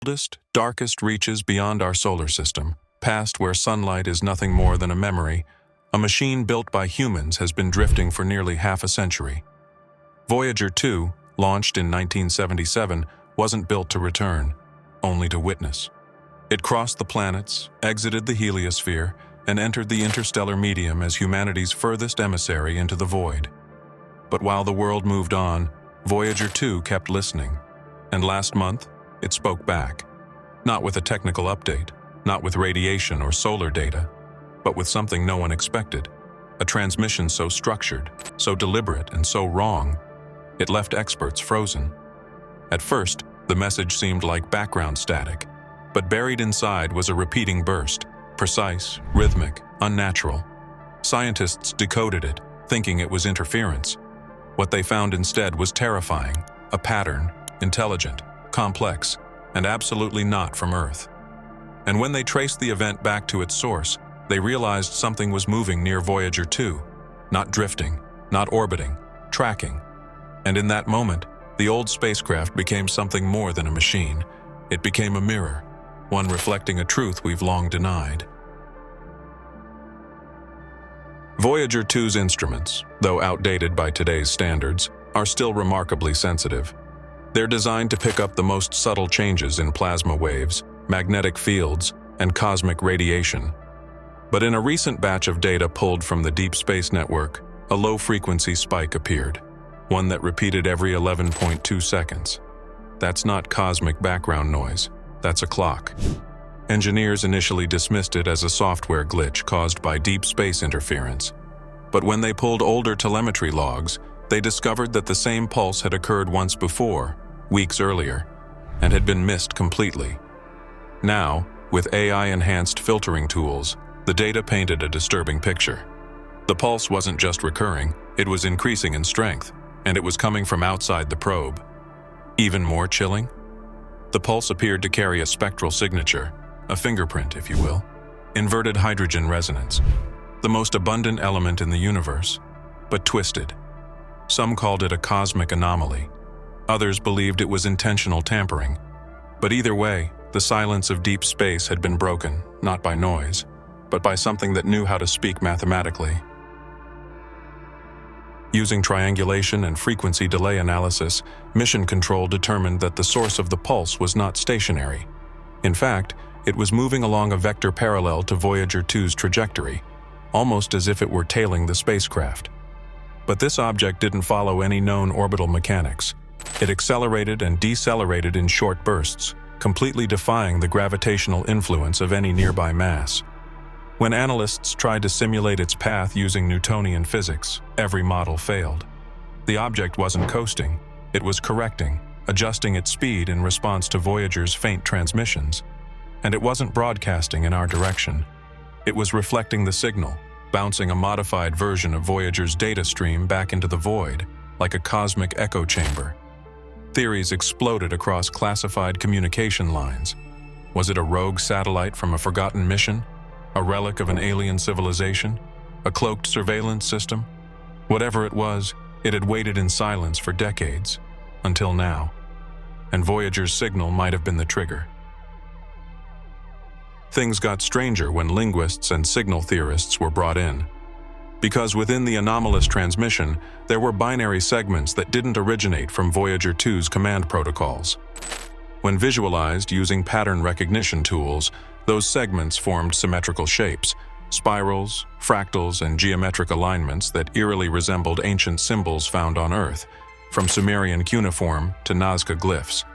coldest, darkest reaches beyond our solar system, past where sunlight is nothing more than a memory, a machine built by humans has been drifting for nearly half a century. Voyager 2, launched in 1977, wasn't built to return, only to witness. It crossed the planets, exited the heliosphere, and entered the interstellar medium as humanity's furthest emissary into the void. But while the world moved on, Voyager 2 kept listening. And last month, it spoke back. Not with a technical update, not with radiation or solar data, but with something no one expected. A transmission so structured, so deliberate, and so wrong, it left experts frozen. At first, the message seemed like background static, but buried inside was a repeating burst, precise, rhythmic, unnatural. Scientists decoded it, thinking it was interference. What they found instead was terrifying, a pattern, intelligent, complex, and absolutely not from Earth. And when they traced the event back to its source, they realized something was moving near Voyager 2, not drifting, not orbiting, tracking. And in that moment, the old spacecraft became something more than a machine. It became a mirror, one reflecting a truth we've long denied. Voyager 2's instruments, though outdated by today's standards, are still remarkably sensitive. They're designed to pick up the most subtle changes in plasma waves, magnetic fields, and cosmic radiation. But in a recent batch of data pulled from the Deep Space Network, a low-frequency spike appeared, one that repeated every 11.2 seconds. That's not cosmic background noise, that's a clock. Engineers initially dismissed it as a software glitch caused by deep space interference. But when they pulled older telemetry logs, they discovered that the same pulse had occurred once before, weeks earlier, and had been missed completely. Now, with AI-enhanced filtering tools, the data painted a disturbing picture. The pulse wasn't just recurring, it was increasing in strength, and it was coming from outside the probe. Even more chilling? The pulse appeared to carry a spectral signature, a fingerprint, if you will. Inverted hydrogen resonance, the most abundant element in the universe, but twisted. Some called it a cosmic anomaly. Others believed it was intentional tampering. But either way, the silence of deep space had been broken, not by noise, but by something that knew how to speak mathematically. Using triangulation and frequency delay analysis, Mission Control determined that the source of the pulse was not stationary. In fact, it was moving along a vector parallel to Voyager 2's trajectory, almost as if it were tailing the spacecraft. But this object didn't follow any known orbital mechanics. It accelerated and decelerated in short bursts, completely defying the gravitational influence of any nearby mass. When analysts tried to simulate its path using Newtonian physics, every model failed. The object wasn't coasting, it was correcting, adjusting its speed in response to Voyager's faint transmissions. And it wasn't broadcasting in our direction. It was reflecting the signal, bouncing a modified version of Voyager's data stream back into the void, like a cosmic echo chamber. Theories exploded across classified communication lines. Was it a rogue satellite from a forgotten mission? A relic of an alien civilization? A cloaked surveillance system? Whatever it was, it had waited in silence for decades, until now. And Voyager's signal might have been the trigger. Things got stranger when linguists and signal theorists were brought in. Because within the anomalous transmission, there were binary segments that didn't originate from Voyager 2's command protocols. When visualized using pattern recognition tools, those segments formed symmetrical shapes, spirals, fractals, and geometric alignments that eerily resembled ancient symbols found on Earth, from Sumerian cuneiform to Nazca glyphs.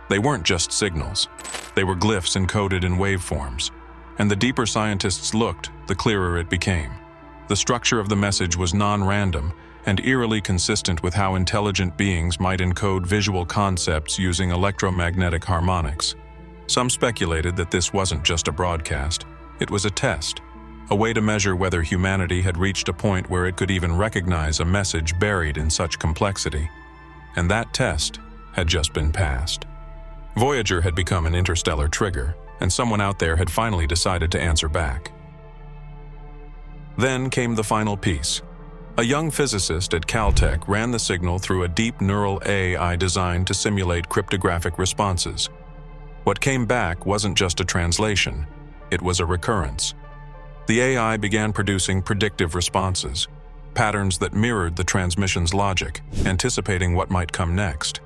They weren't just signals. They were glyphs encoded in waveforms. And the deeper scientists looked, the clearer it became. The structure of the message was non-random and eerily consistent with how intelligent beings might encode visual concepts using electromagnetic harmonics. Some speculated that this wasn't just a broadcast, it was a test, a way to measure whether humanity had reached a point where it could even recognize a message buried in such complexity. And that test had just been passed. Voyager had become an interstellar trigger, and someone out there had finally decided to answer back. Then came the final piece. A young physicist at Caltech ran the signal through a deep neural AI designed to simulate cryptographic responses. What came back wasn't just a translation, it was a recurrence. The AI began producing predictive responses, patterns that mirrored the transmission's logic, anticipating what might come next.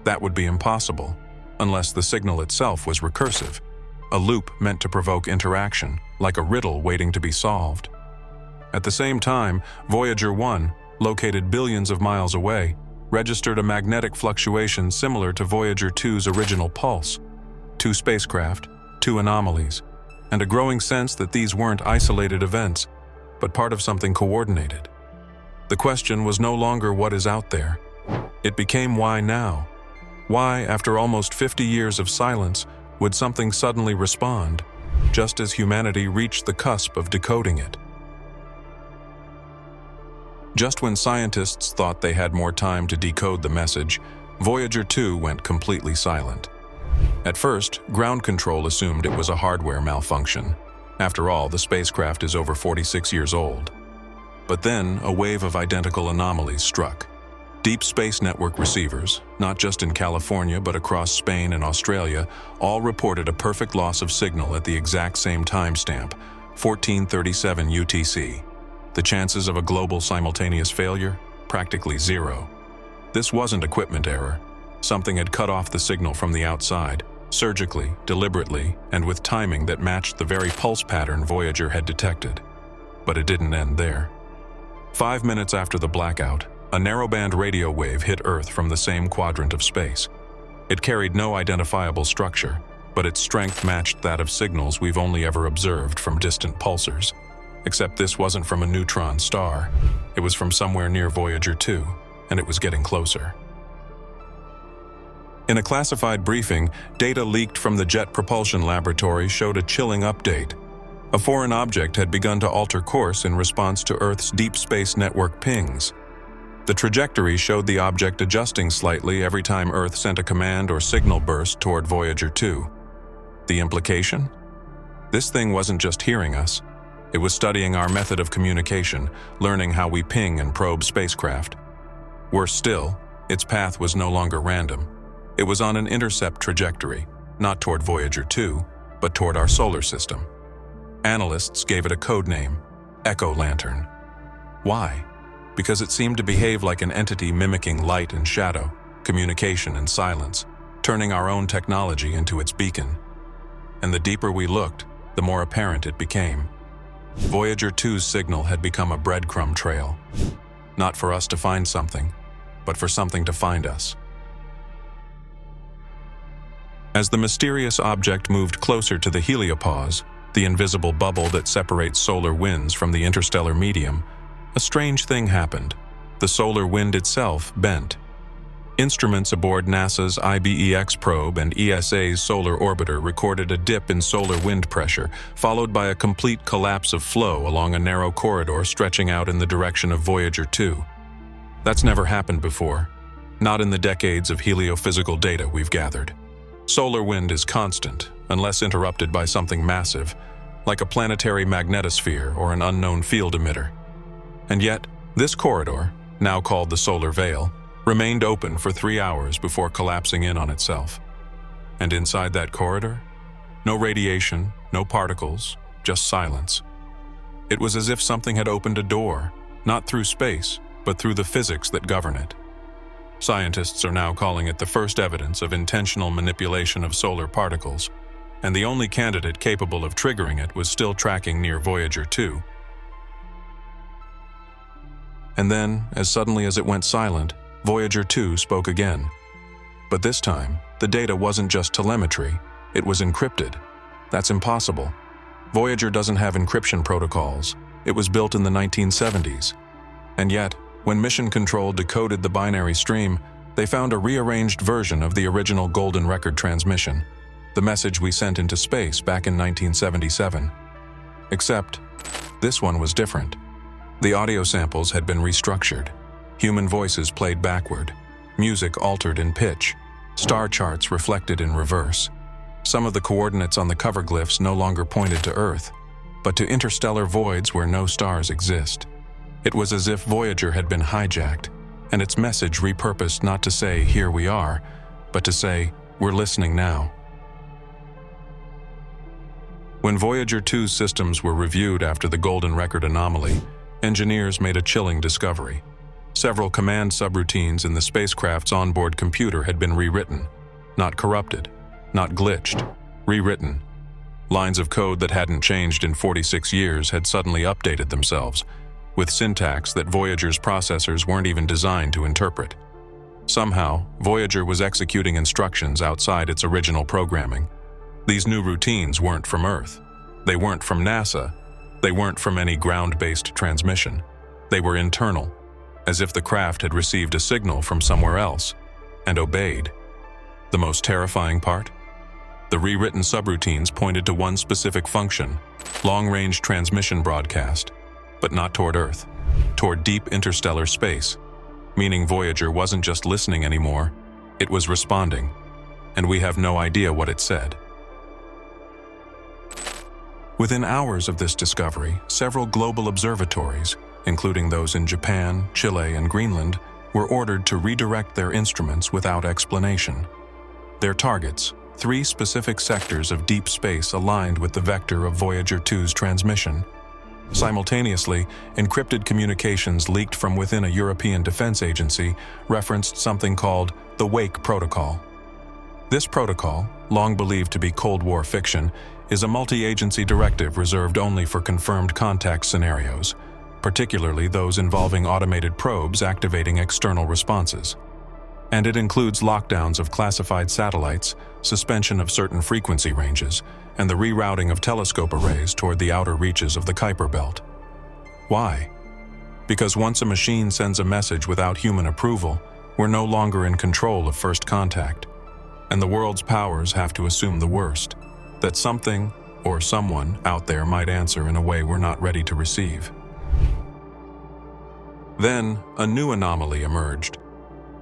That would be impossible, unless the signal itself was recursive, a loop meant to provoke interaction, like a riddle waiting to be solved. At the same time, Voyager 1, located billions of miles away, registered a magnetic fluctuation similar to Voyager 2's original pulse. 2 spacecraft, 2 anomalies, and a growing sense that these weren't isolated events, but part of something coordinated. The question was no longer what is out there. It became why now? Why, after almost 50 years of silence, would something suddenly respond, just as humanity reached the cusp of decoding it? Just when scientists thought they had more time to decode the message, Voyager 2 went completely silent. At first, ground control assumed it was a hardware malfunction. After all, the spacecraft is over 46 years old. But then, a wave of identical anomalies struck. Deep Space Network receivers, not just in California but across Spain and Australia, all reported a perfect loss of signal at the exact same timestamp, 1437 UTC. The chances of a global simultaneous failure? Practically zero. This wasn't equipment error. Something had cut off the signal from the outside, surgically, deliberately, and with timing that matched the very pulse pattern Voyager had detected. But it didn't end there. 5 minutes after the blackout, a narrowband radio wave hit Earth from the same quadrant of space. It carried no identifiable structure, but its strength matched that of signals we've only ever observed from distant pulsars. Except this wasn't from a neutron star. It was from somewhere near Voyager 2, and it was getting closer. In a classified briefing, data leaked from the Jet Propulsion Laboratory showed a chilling update. A foreign object had begun to alter course in response to Earth's Deep Space Network pings. The trajectory showed the object adjusting slightly every time Earth sent a command or signal burst toward Voyager 2. The implication? This thing wasn't just hearing us. It was studying our method of communication, learning how we ping and probe spacecraft. Worse still, its path was no longer random. It was on an intercept trajectory, not toward Voyager 2, but toward our solar system. Analysts gave it a code name, Echo Lantern. Why? Because it seemed to behave like an entity mimicking light and shadow, communication and silence, turning our own technology into its beacon. And the deeper we looked, the more apparent it became. Voyager 2's signal had become a breadcrumb trail, not for us to find something, but for something to find us. As the mysterious object moved closer to the heliopause, the invisible bubble that separates solar winds from the interstellar medium, a strange thing happened. The solar wind itself bent. Instruments aboard NASA's IBEX probe and ESA's solar orbiter recorded a dip in solar wind pressure, followed by a complete collapse of flow along a narrow corridor stretching out in the direction of Voyager 2. That's never happened before, not in the decades of heliophysical data we've gathered. Solar wind is constant, unless interrupted by something massive, like a planetary magnetosphere or an unknown field emitter. And yet, this corridor, now called the solar veil, remained open for 3 hours before collapsing in on itself. And inside that corridor, no radiation, no particles, just silence. It was as if something had opened a door, not through space, but through the physics that govern it. Scientists are now calling it the first evidence of intentional manipulation of solar particles, and the only candidate capable of triggering it was still tracking near Voyager 2. And then, as suddenly as it went silent, Voyager 2 spoke again. But this time, the data wasn't just telemetry, it was encrypted. That's impossible. Voyager doesn't have encryption protocols. It was built in the 1970s. And yet, when Mission Control decoded the binary stream, they found a rearranged version of the original Golden Record transmission, the message we sent into space back in 1977. Except, this one was different. The audio samples had been restructured. Human voices played backward, music altered in pitch, star charts reflected in reverse. Some of the coordinates on the cover glyphs no longer pointed to Earth, but to interstellar voids where no stars exist. It was as if Voyager had been hijacked, and its message repurposed not to say, "Here we are," but to say, "We're listening now." When Voyager 2's systems were reviewed after the Golden Record anomaly, engineers made a chilling discovery. Several command subroutines in the spacecraft's onboard computer had been rewritten. Not corrupted, not glitched, rewritten. Lines of code that hadn't changed in 46 years had suddenly updated themselves, with syntax that Voyager's processors weren't even designed to interpret. Somehow, Voyager was executing instructions outside its original programming. These new routines weren't from Earth. They weren't from NASA. They weren't from any ground-based transmission. They were internal, as if the craft had received a signal from somewhere else and obeyed. The most terrifying part? The rewritten subroutines pointed to one specific function: long-range transmission broadcast, but not toward Earth, toward deep interstellar space, meaning Voyager wasn't just listening anymore, it was responding, and we have no idea what it said. Within hours of this discovery, several global observatories, including those in Japan, Chile, and Greenland, were ordered to redirect their instruments without explanation. Their targets, 3 specific sectors of deep space aligned with the vector of Voyager 2's transmission. Simultaneously, encrypted communications leaked from within a European defense agency referenced something called the Wake Protocol. This protocol, long believed to be Cold War fiction, is a multi-agency directive reserved only for confirmed contact scenarios, particularly those involving automated probes activating external responses. And it includes lockdowns of classified satellites, suspension of certain frequency ranges, and the rerouting of telescope arrays toward the outer reaches of the Kuiper Belt. Why? Because once a machine sends a message without human approval, we're no longer in control of first contact, and the world's powers have to assume the worst, that something or someone out there might answer in a way we're not ready to receive. Then, a new anomaly emerged.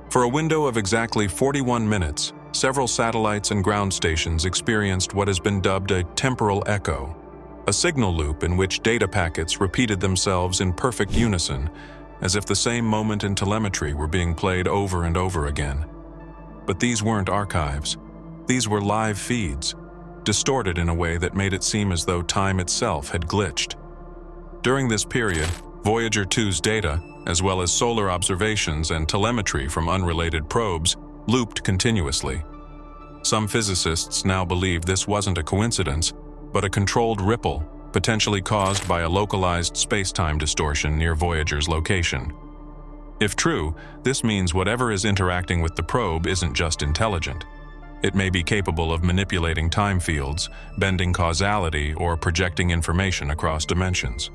For a window of exactly 41 minutes, several satellites and ground stations experienced what has been dubbed a temporal echo, a signal loop in which data packets repeated themselves in perfect unison, as if the same moment in telemetry were being played over and over again. But these weren't archives. These were live feeds, distorted in a way that made it seem as though time itself had glitched. During this period, Voyager 2's data, as well as solar observations and telemetry from unrelated probes, looped continuously. Some physicists now believe this wasn't a coincidence, but a controlled ripple, potentially caused by a localized space-time distortion near Voyager's location. If true, this means whatever is interacting with the probe isn't just intelligent. It may be capable of manipulating time fields, bending causality, or projecting information across dimensions.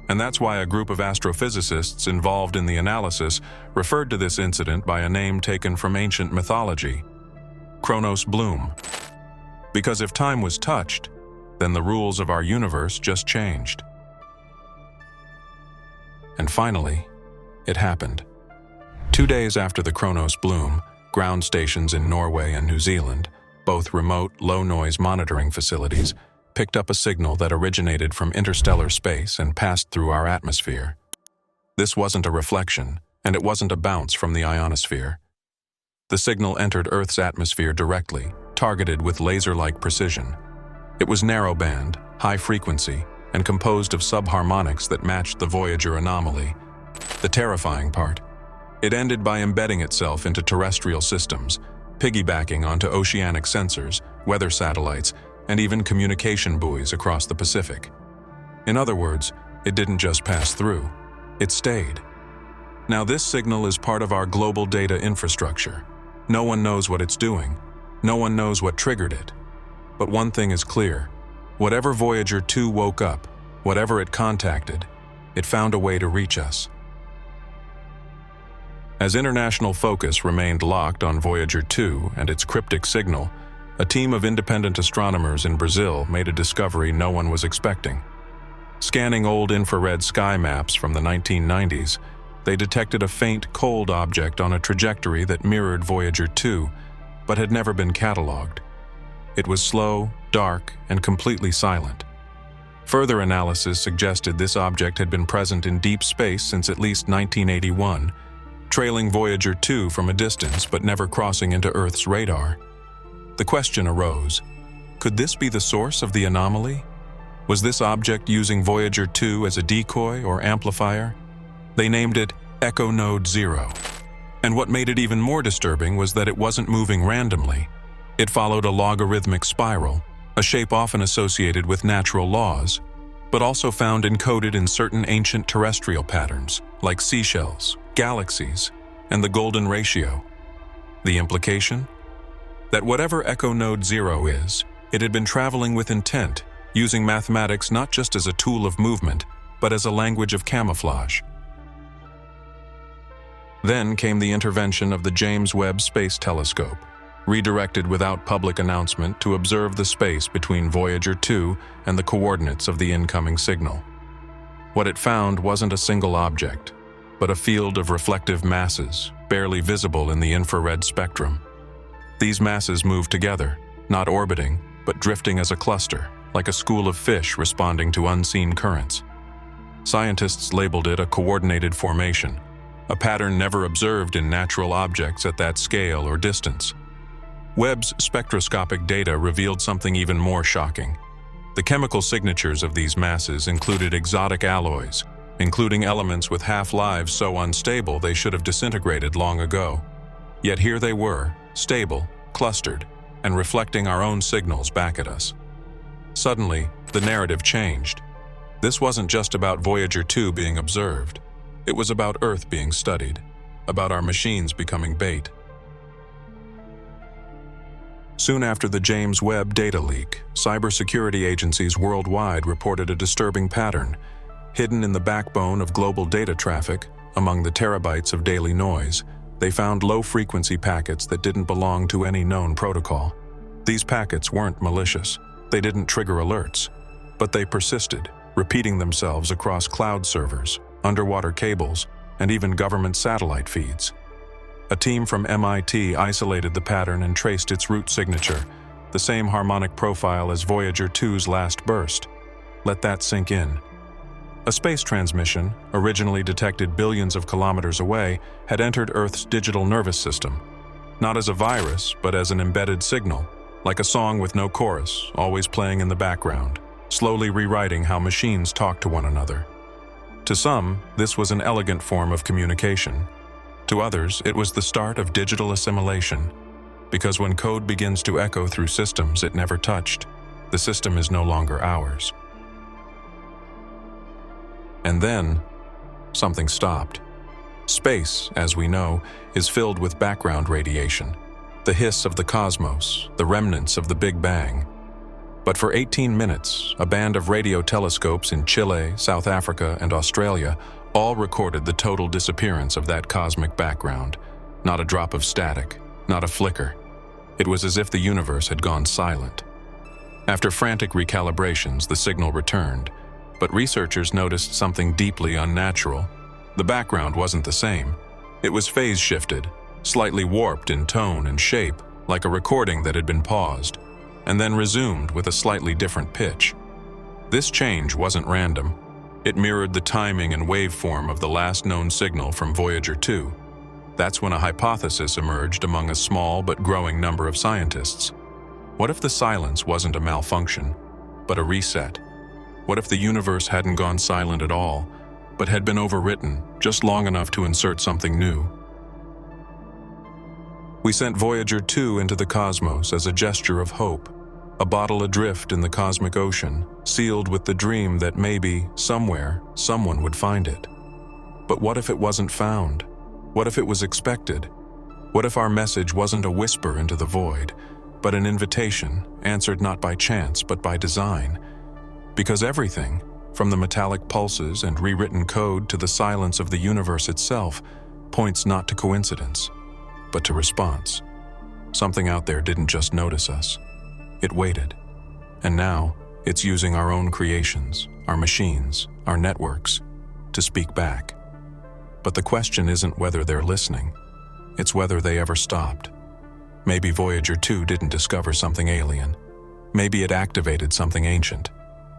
And that's why a group of astrophysicists involved in the analysis referred to this incident by a name taken from ancient mythology: Kronos Bloom. Because if time was touched, then the rules of our universe just changed. And finally, it happened. 2 days after the Kronos Bloom, ground stations in Norway and New Zealand, both remote, low-noise monitoring facilities, picked up a signal that originated from interstellar space and passed through our atmosphere. This wasn't a reflection, and it wasn't a bounce from the ionosphere. The signal entered Earth's atmosphere directly, targeted with laser-like precision. It was narrowband, high frequency, and composed of subharmonics that matched the Voyager anomaly. The terrifying part: it ended by embedding itself into terrestrial systems, piggybacking onto oceanic sensors, weather satellites, and even communication buoys across the Pacific. In other words, it didn't just pass through, it stayed. Now this signal is part of our global data infrastructure. No one knows what it's doing. No one knows what triggered it. But one thing is clear: whatever Voyager 2 woke up, whatever it contacted, it found a way to reach us. As international focus remained locked on Voyager 2 and its cryptic signal, a team of independent astronomers in Brazil made a discovery no one was expecting. Scanning old infrared sky maps from the 1990s, they detected a faint, cold object on a trajectory that mirrored Voyager 2, but had never been catalogued. It was slow, dark, and completely silent. Further analysis suggested this object had been present in deep space since at least 1981, trailing Voyager 2 from a distance but never crossing into Earth's radar. The question arose: could this be the source of the anomaly, Was this object using Voyager 2 as a decoy or amplifier? They named it Echo Node 0. And what made it even more disturbing was that it wasn't moving randomly. It followed a logarithmic spiral, a shape often associated with natural laws, but also found encoded in certain ancient terrestrial patterns, like seashells, galaxies, and the golden ratio. The implication? That whatever Echo Node 0 is, it had been traveling with intent, using mathematics not just as a tool of movement, but as a language of camouflage. Then came the intervention of the James Webb Space Telescope, redirected without public announcement to observe the space between Voyager 2 and the coordinates of the incoming signal. What it found wasn't a single object, but a field of reflective masses, barely visible in the infrared spectrum. These masses moved together, not orbiting, but drifting as a cluster, like a school of fish responding to unseen currents. Scientists labeled it a coordinated formation, a pattern never observed in natural objects at that scale or distance. Webb's spectroscopic data revealed something even more shocking. The chemical signatures of these masses included exotic alloys, including elements with half-lives so unstable they should have disintegrated long ago. Yet here they were, stable, clustered, and reflecting our own signals back at us. Suddenly, the narrative changed. This wasn't just about Voyager 2 being observed. It was about Earth being studied, about our machines becoming bait. Soon after the James Webb data leak, cybersecurity agencies worldwide reported a disturbing pattern. Hidden in the backbone of global data traffic, among the terabytes of daily noise, they found low-frequency packets that didn't belong to any known protocol. These packets weren't malicious. They didn't trigger alerts, but they persisted, repeating themselves across cloud servers, underwater cables, and even government satellite feeds. A team from MIT isolated the pattern and traced its root signature, the same harmonic profile as Voyager 2's last burst. Let that sink in. A space transmission, originally detected billions of kilometers away, had entered Earth's digital nervous system, not as a virus, but as an embedded signal, like a song with no chorus, always playing in the background, slowly rewriting how machines talk to one another. To some, this was an elegant form of communication. To others, it was the start of digital assimilation, because when code begins to echo through systems it never touched, the system is no longer ours. And then, something stopped. Space, as we know, is filled with background radiation, the hiss of the cosmos, the remnants of the Big Bang. But for 18 minutes, a band of radio telescopes in Chile, South Africa, and Australia all recorded the total disappearance of that cosmic background. Not a drop of static, not a flicker. It was as if the universe had gone silent. After frantic recalibrations, the signal returned, but researchers noticed something deeply unnatural. The background wasn't the same. It was phase-shifted, slightly warped in tone and shape, like a recording that had been paused, and then resumed with a slightly different pitch. This change wasn't random. It mirrored the timing and waveform of the last known signal from Voyager 2. That's when a hypothesis emerged among a small but growing number of scientists. What if the silence wasn't a malfunction, but a reset? What if the universe hadn't gone silent at all, but had been overwritten just long enough to insert something new? We sent Voyager 2 into the cosmos as a gesture of hope, a bottle adrift in the cosmic ocean, sealed with the dream that maybe, somewhere, someone would find it. But what if it wasn't found? What if it was expected? What if our message wasn't a whisper into the void, but an invitation, answered not by chance but by design? Because everything, from the metallic pulses and rewritten code to the silence of the universe itself, points not to coincidence, but to response. Something out there didn't just notice us. It waited. And now, it's using our own creations, our machines, our networks, to speak back. But the question isn't whether they're listening. It's whether they ever stopped. Maybe Voyager 2 didn't discover something alien. Maybe it activated something ancient.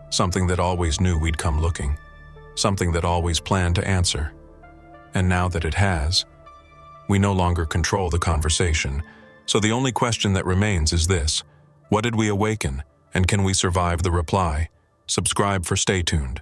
Something that always knew we'd come looking. Something that always planned to answer. And now that it has, we no longer control the conversation. So the only question that remains is this: what did we awaken, and can we survive the reply? Subscribe for Stay Tuned.